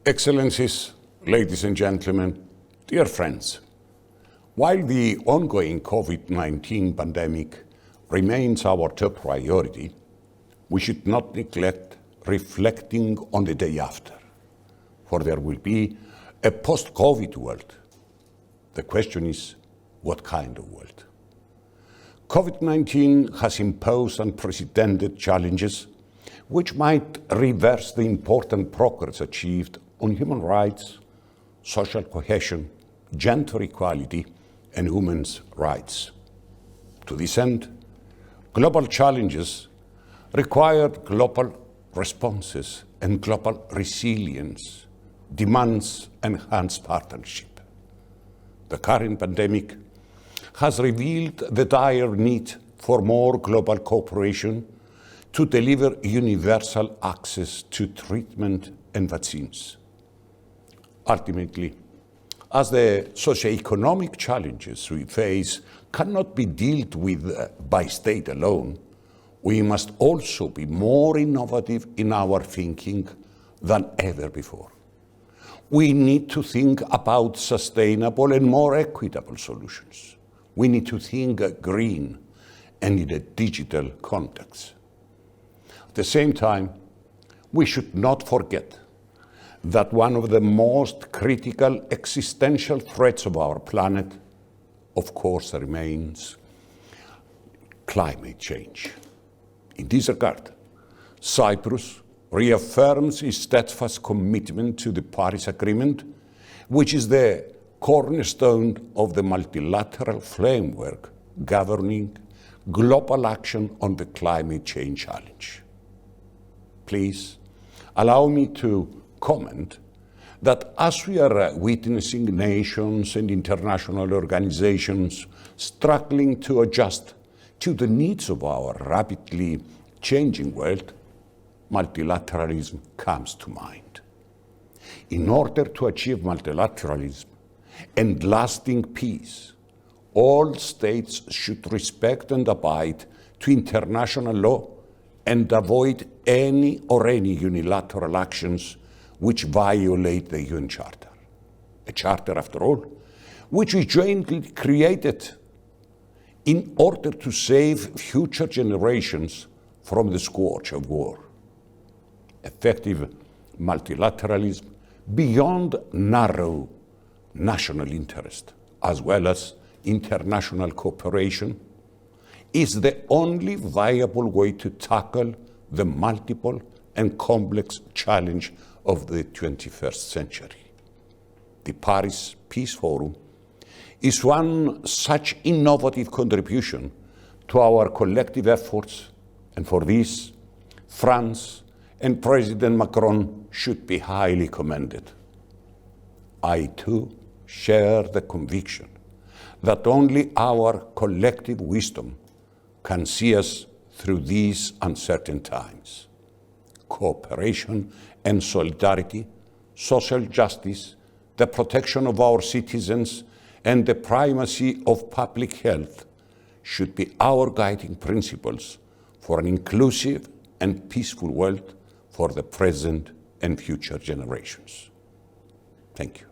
Excellencies, ladies and gentlemen, dear friends, while the ongoing COVID-19 pandemic remains our top priority, we should not neglect reflecting on the day after, for there will be a post-COVID world. The question is, what kind of world? COVID-19 has imposed unprecedented challenges which might reverse the important progress achieved on human rights, social cohesion, gender equality, and women's rights. To this end, global challenges required global responses, and global resilience demands enhanced partnership. The current pandemic has revealed the dire need for more global cooperation to deliver universal access to treatment and vaccines. Ultimately, as the socioeconomic challenges we face cannot be dealt with by state alone, we must also be more innovative in our thinking than ever before. We need to think about sustainable and more equitable solutions. We need to think green and in a digital context. At the same time, we should not forget that one of the most critical existential threats of our planet, of course, remains climate change. In this regard, Cyprus reaffirms its steadfast commitment to the Paris Agreement, which is the cornerstone of the multilateral framework governing global action on the climate change challenge. Please allow me to comment that as we are witnessing nations and international organizations struggling to adjust to the needs of our rapidly changing world, multilateralism comes to mind. In order to achieve multilateralism and lasting peace, all states should respect and abide to international law and avoid any unilateral actions which violate the UN Charter. A charter, after all, which we jointly created in order to save future generations from the scourge of war. Effective multilateralism beyond narrow national interest, as well as international cooperation, is the only viable way to tackle the multiple and complex challenge of the 21st century. The Paris Peace Forum is one such innovative contribution to our collective efforts, and for this, France and President Macron should be highly commended. I too share the conviction that only our collective wisdom can see us through these uncertain times. Cooperation and solidarity, social justice, the protection of our citizens, and the primacy of public health should be our guiding principles for an inclusive and peaceful world for the present and future generations. Thank you.